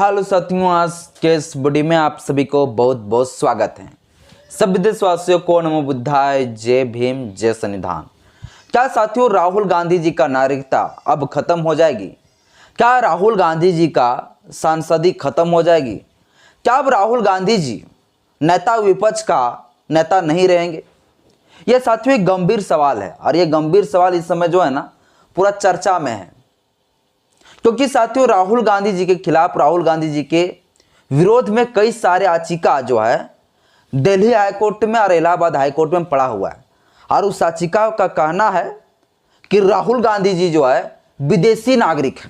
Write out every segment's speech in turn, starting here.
Hello साथियों, आज के इस वीडियो में आप सभी को बहुत बहुत स्वागत है। सब देशवासियों को नमो बुद्धाय, जय भीम, जय संविधान। क्या साथियों राहुल गांधी जी का नागरिकता अब खत्म हो जाएगी? क्या राहुल गांधी जी का सांसदी खत्म हो जाएगी? क्या अब राहुल गांधी जी नेता विपक्ष का नेता नहीं रहेंगे? यह साथियों एक गंभीर सवाल है और यह गंभीर सवाल इस समय जो है ना पूरा चर्चा में है, क्योंकि साथियों राहुल गांधी जी के खिलाफ, राहुल गांधी जी के विरोध में कई सारे याचिका जो है दिल्ली हाईकोर्ट में और इलाहाबाद हाईकोर्ट में पड़ा हुआ है। और उस याचिका का कहना है कि राहुल गांधी जी जो है विदेशी नागरिक है।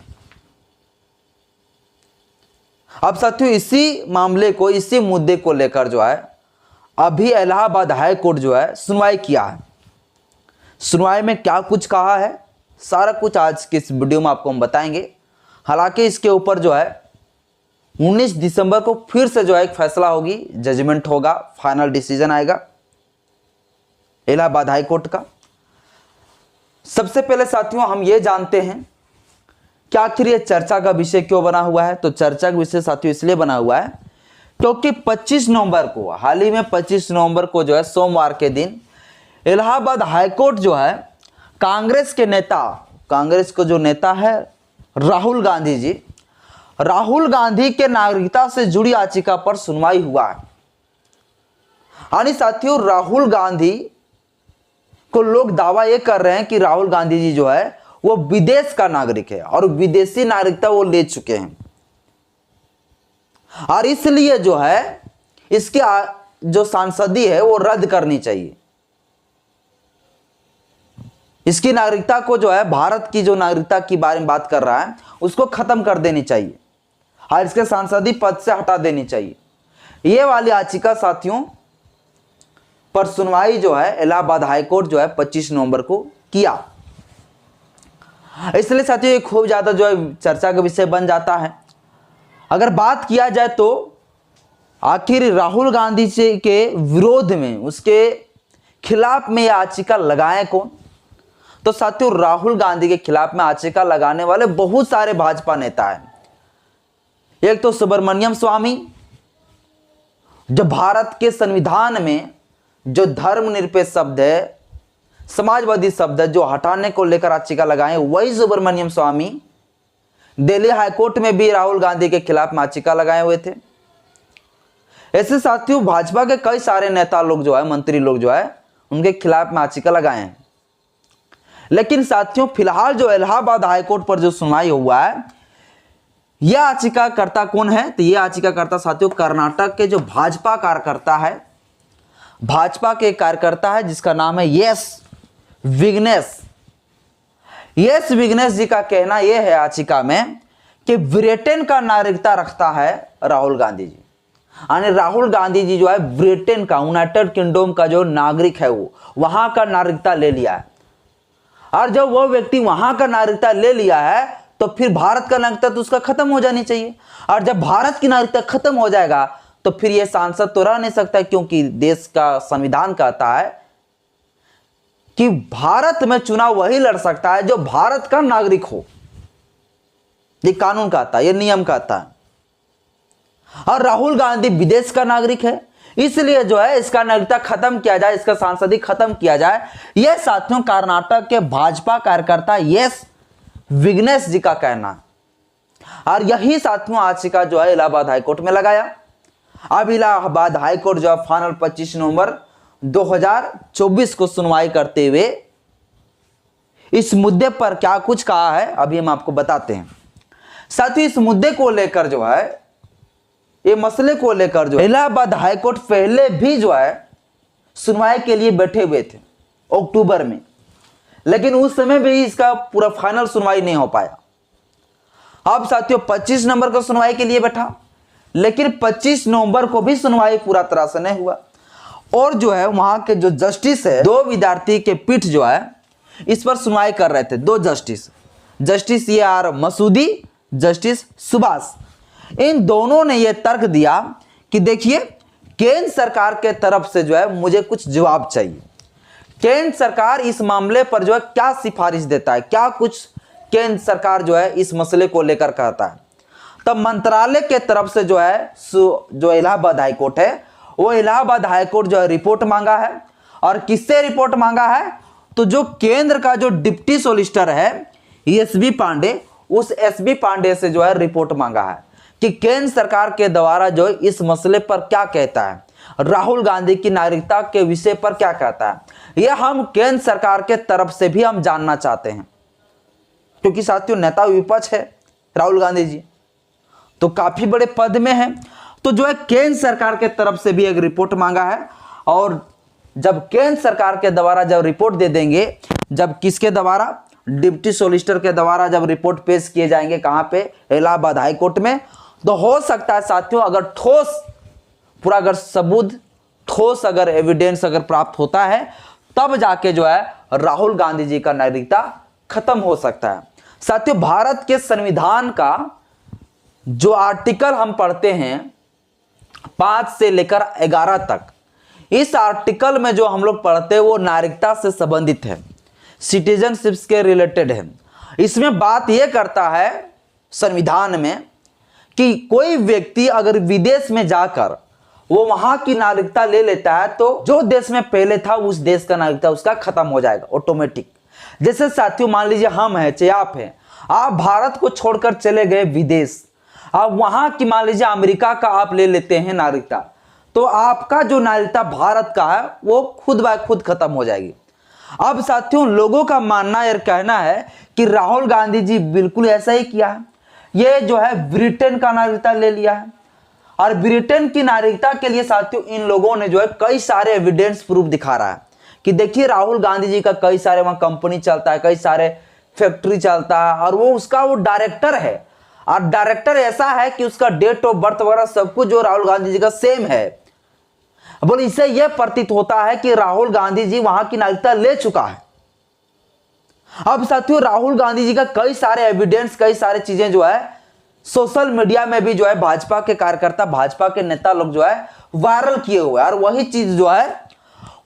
अब साथियों इसी मामले को, इसी मुद्दे को लेकर जो है अभी इलाहाबाद हाईकोर्ट जो है सुनवाई किया है। सुनवाई में क्या कुछ कहा है, सारा कुछ आज के इस वीडियो में आपको हम बताएंगे। हालांकि इसके ऊपर जो है 19 दिसंबर को फिर से जो है एक फैसला होगी, जजमेंट होगा, फाइनल डिसीजन आएगा इलाहाबाद हाईकोर्ट का। सबसे पहले साथियों हम ये जानते हैं कि आखिर ये चर्चा का विषय क्यों बना हुआ है। तो चर्चा का विषय साथियों इसलिए बना हुआ है क्योंकि 25 नवंबर को, हाल ही में 25 नवंबर को जो है सोमवार के दिन इलाहाबाद हाईकोर्ट जो है कांग्रेस के नेता, कांग्रेस को जो नेता है राहुल गांधी जी, राहुल गांधी के नागरिकता से जुड़ी याचिका पर सुनवाई हुआ है। यानी साथियों राहुल गांधी को लोग दावा यह कर रहे हैं कि राहुल गांधी जी जो है वो विदेश का नागरिक है और विदेशी नागरिकता वो ले चुके हैं, और इसलिए जो है इसकी जो सांसदी है वो रद्द करनी चाहिए। इसकी नागरिकता को जो है, भारत की जो नागरिकता की बारे में बात कर रहा है, उसको खत्म कर देनी चाहिए और इसके सांसदी पद से हटा देनी चाहिए। ये वाली याचिका साथियों पर सुनवाई जो है इलाहाबाद हाईकोर्ट जो है 25 नवंबर को किया। इसलिए साथियों ये खूब ज्यादा जो है चर्चा का विषय बन जाता है। अगर बात किया जाए तो आखिर राहुल गांधी जी के विरोध में, उसके खिलाफ में याचिका लगाए कौन? तो साथियों राहुल गांधी के खिलाफ में याचिका लगाने वाले बहुत सारे भाजपा नेता हैं। एक तो सुब्रमण्यम स्वामी, जो भारत के संविधान में जो धर्मनिरपेक्ष शब्द है, समाजवादी शब्द है, जो हटाने को लेकर याचिका लगाए, वही सुब्रमण्यम स्वामी दिल्ली हाईकोर्ट में भी राहुल गांधी के खिलाफ में याचिका लगाए हुए थे। ऐसे साथियों भाजपा के कई सारे नेता लोग जो है, मंत्री लोग जो है, उनके खिलाफ में याचिका लगाए हैं। लेकिन साथियों फिलहाल जो इलाहाबाद हाईकोर्ट पर जो सुनवाई हुआ है, यह याचिकाकर्ता कौन है? तो यह याचिकाकर्ता साथियों कर्नाटक के जो भाजपा कार्यकर्ता है, भाजपा के कार्यकर्ता है जिसका नाम है एस विग्नेश। एस विग्नेश जी का कहना यह है याचिका में कि ब्रिटेन का नागरिकता रखता है राहुल गांधी जी। यानी राहुल गांधी जी जो है ब्रिटेन का, यूनाइटेड किंगडम का जो नागरिक है, वो वहां का नागरिकता ले लिया है। और जब वो व्यक्ति वहां का नागरिकता ले लिया है तो फिर भारत का नागरिकता तो उसका खत्म हो जानी चाहिए। और जब भारत की नागरिकता खत्म हो जाएगा तो फिर यह सांसद तो रह नहीं सकता, क्योंकि देश का संविधान कहता है कि भारत में चुनाव वही लड़ सकता है जो भारत का नागरिक हो। ये कानून कहता है, ये नियम कहता है। और राहुल गांधी विदेश का नागरिक है, इसलिए जो है इसका नागरिकता खत्म किया जाए, इसका सांसदी खत्म किया जाए। यह साथियों कर्नाटक के भाजपा कार्यकर्ता एस विग्नेश जी का कहना है। और यही साथियों याचिका जो है इलाहाबाद हाईकोर्ट में लगाया। अब इलाहाबाद हाईकोर्ट जो है फाइनल 25 नवंबर 2024 को सुनवाई करते हुए इस मुद्दे पर क्या कुछ कहा है अभी हम आपको बताते हैं। साथियों इस मुद्दे को लेकर जो है, ये मसले को लेकर जो इलाहाबाद हाईकोर्ट पहले भी जो है सुनवाई के लिए बैठे हुए थे अक्टूबर में, लेकिन उस समय भी इसका पूरा फाइनल सुनवाई नहीं हो पाया। अब साथियों 25 नवंबर को सुनवाई के लिए बैठा, लेकिन 25 नवंबर को भी सुनवाई पूरा तरह से नहीं हुआ। और जो है वहां के जो जस्टिस है, दो विद्यार्थी के पीठ जो है इस पर सुनवाई कर रहे थे, दो justice, justice A R Masoodi, justice Subhash. इन दोनों ने यह तर्क दिया कि देखिए केंद्र सरकार के तरफ से जो है मुझे कुछ जवाब चाहिए। केंद्र सरकार इस मामले पर जो है क्या सिफारिश देता है, क्या कुछ केंद्र सरकार जो है इस मसले को लेकर कहता है। तब मंत्रालय के तरफ से जो है जो इलाहाबाद हाईकोर्ट है, वो इलाहाबाद हाईकोर्ट जो है रिपोर्ट मांगा है। और किससे रिपोर्ट मांगा है? तो जो केंद्र का जो डिप्टी सोलिसिटर है एसबी पांडे, उस एसबी पांडे से जो है रिपोर्ट मांगा है कि केंद्र सरकार के द्वारा जो इस मसले पर क्या कहता है, राहुल गांधी की नागरिकता के विषय पर क्या कहता है। यह हम केंद्र सरकार के तरफ से भी हम जानना चाहते हैं, क्योंकि साथियों नेता विपक्ष है राहुल गांधी जी, तो काफी बड़े पद में है। तो जो है केंद्र सरकार के तरफ से भी एक रिपोर्ट मांगा है। और जब केंद्र सरकार के द्वारा जब रिपोर्ट दे देंगे, जब किसके द्वारा, डिप्टी सोलिसिटर के द्वारा जब रिपोर्ट पेश किए जाएंगे कहां पे, इलाहाबाद हाई कोर्ट में, तो हो सकता है साथियों अगर ठोस पूरा अगर सबूत, ठोस अगर एविडेंस अगर प्राप्त होता है, तब जाके जो है राहुल गांधी जी का नागरिकता खत्म हो सकता है। साथियों भारत के संविधान का जो आर्टिकल हम पढ़ते हैं 5 से लेकर 11 तक, इस आर्टिकल में जो हम लोग पढ़ते हैं वो नागरिकता से संबंधित है, सिटीजनशिप्स के रिलेटेड है। इसमें बात यह करता है संविधान में कि कोई व्यक्ति अगर विदेश में जाकर वो वहां की नागरिकता ले लेता है, तो जो देश में पहले था उस देश का नागरिकता उसका खत्म हो जाएगा ऑटोमेटिक। जैसे साथियों मान लीजिए हम हैं, चाहे आप हैं, आप भारत को छोड़कर चले गए विदेश, आप वहां की मान लीजिए अमेरिका का आप ले लेते हैं नागरिकता, तो आपका जो नागरिकता भारत का है वो खुद ब खुद खत्म हो जाएगी। अब साथियों लोगों का मानना या कहना है कि राहुल गांधी जी बिल्कुल ऐसा ही किया है, ये जो है ब्रिटेन का नागरिकता ले लिया है। और ब्रिटेन की नागरिकता के लिए साथियों इन लोगों ने जो है कई सारे एविडेंस प्रूफ दिखा रहा है कि देखिए राहुल गांधी जी का कई सारे वहां कंपनी चलता है, कई सारे फैक्ट्री चलता है, और वो उसका वो डायरेक्टर है। और डायरेक्टर ऐसा है कि उसका डेट ऑफ बर्थ वगैरह सब कुछ जो राहुल गांधी जी का सेम है। बोले इससे यह प्रतीत होता है कि राहुल गांधी जी वहां की नागरिकता ले चुका है। अब साथियों राहुल गांधी जी का कई सारे एविडेंस, कई सारे चीजें जो है सोशल मीडिया में भी जो है भाजपा के कार्यकर्ता, भाजपा के नेता लोग जो है वायरल किए हुए हैं, और वही चीज जो है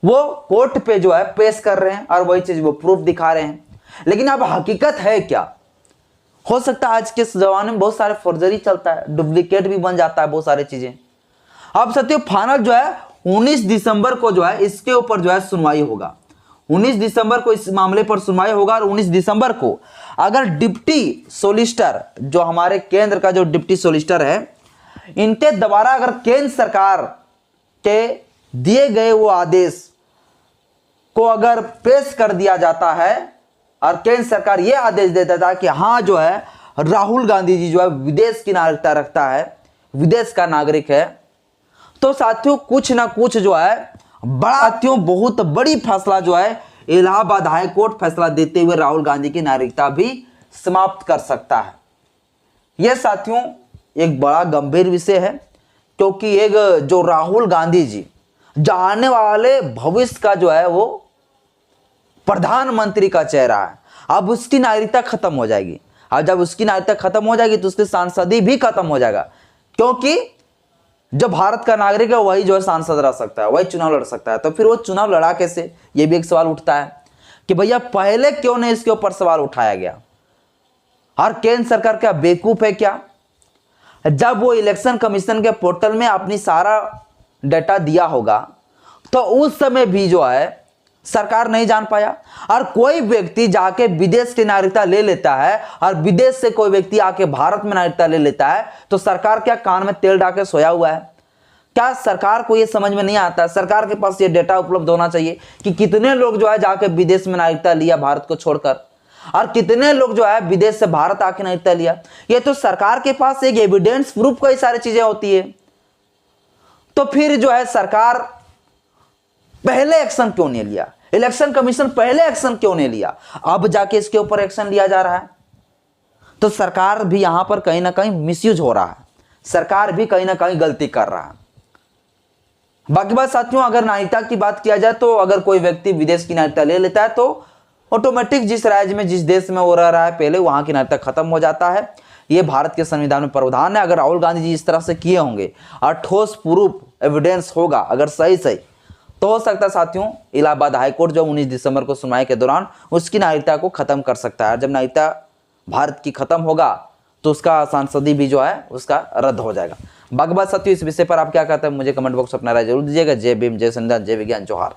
वो कोर्ट पे जो है पेश कर रहे हैं, और वही चीज वो प्रूफ दिखा रहे हैं। लेकिन अब हकीकत है क्या? हो सकता है आज के जमाने में बहुत सारे फर्जरी चलता है, डुप्लीकेट भी बन जाता है बहुत सारी चीजें। अब साथियों फाइनल जो है 19 दिसंबर को जो है इसके ऊपर जो है सुनवाई होगा। 19 दिसंबर को इस मामले पर सुनवाई होगा, और 19 दिसंबर को अगर डिप्टी सोलिसिटर जो हमारे केंद्र का जो डिप्टी सोलिसिटर है, इनके द्वारा अगर केंद्र सरकार के दिए गए वो आदेश को अगर पेश कर दिया जाता है, और केंद्र सरकार ये आदेश दे देता है कि हाँ जो है राहुल गांधी जी जो है विदेश की नागरिकता रखता है, विदेश का नागरिक है, तो साथियों कुछ ना कुछ जो है बड़ा, साथियों बहुत बड़ी फैसला जो है इलाहाबाद हाई कोर्ट फैसला देते हुए राहुल गांधी की नागरिकता भी समाप्त कर सकता है। यह साथियों एक बड़ा गंभीर विषय है, क्योंकि एक जो राहुल गांधी जी जो आने वाले भविष्य का जो है वो प्रधानमंत्री का चेहरा है, अब उसकी नागरिकता खत्म हो जाएगी। और जब उसकी नागरिकता खत्म हो जाएगी तो उसकी सांसदी भी खत्म हो जाएगा, क्योंकि जो भारत का नागरिक है वही जो है सांसद रह सकता है, वही चुनाव लड़ सकता है। तो फिर वो चुनाव लड़ा कैसे, ये भी एक सवाल उठता है कि भैया पहले क्यों नहीं इसके ऊपर सवाल उठाया गया। और केंद्र सरकार क्या बेवकूफ है क्या? जब वो इलेक्शन कमीशन के पोर्टल में अपनी सारा डेटा दिया होगा तो उस समय भी जो है सरकार नहीं जान पाया। और कोई व्यक्ति जाके विदेश की नागरिकता ले लेता है, और विदेश से कोई व्यक्ति आके भारत में नागरिकता ले लेता है, तो सरकार क्या कान में तेल डाल के सोया हुआ है? क्या सरकार को यह समझ में नहीं आता? सरकार के पास ये डेटा उपलब्ध होना चाहिए कि कितने लोग जो है जाके विदेश में नागरिकता लिया भारत को छोड़कर, और कितने लोग जो है विदेश से भारत आके नागरिकता लिया। ये तो सरकार के पास एक एविडेंस प्रूफ कई सारी चीजें होती है। तो फिर जो है सरकार पहले एक्शन क्यों नहीं लिया? इलेक्शन कमीशन पहले एक्शन क्यों नहीं लिया? अब जाके इसके ऊपर एक्शन लिया जा रहा है। तो सरकार भी यहां पर कहीं ना कहीं मिसयूज हो रहा है, सरकार भी कहीं ना कहीं गलती कर रहा है। बाकी बात साथियों, अगर नागरिकता की बात किया जाए तो अगर कोई व्यक्ति विदेश की नागरिकता ले लेता है तो ऑटोमेटिक जिस राज्य में, जिस देश में वो रह रहा है पहले, वहां की नागरिकता खत्म हो जाता है। ये भारत के संविधान में प्रावधान है। अगर राहुल गांधी जी इस तरह से किए होंगे और ठोस प्रूफ एविडेंस होगा अगर सही तो हो सकता है साथियों इलाहाबाद हाईकोर्ट जो 19 दिसंबर को सुनवाई के दौरान उसकी नागरिकता को खत्म कर सकता है। जब नागरिकता भारत की खत्म होगा तो उसका सांसदी भी जो है उसका रद्द हो जाएगा। बाकी बात साथियों, इस विषय पर आप क्या कहते हैं मुझे कमेंट बॉक्स में अपना राय जरूर दीजिएगा। जय भीम, जय संविधान, जय विज्ञान, जोहार।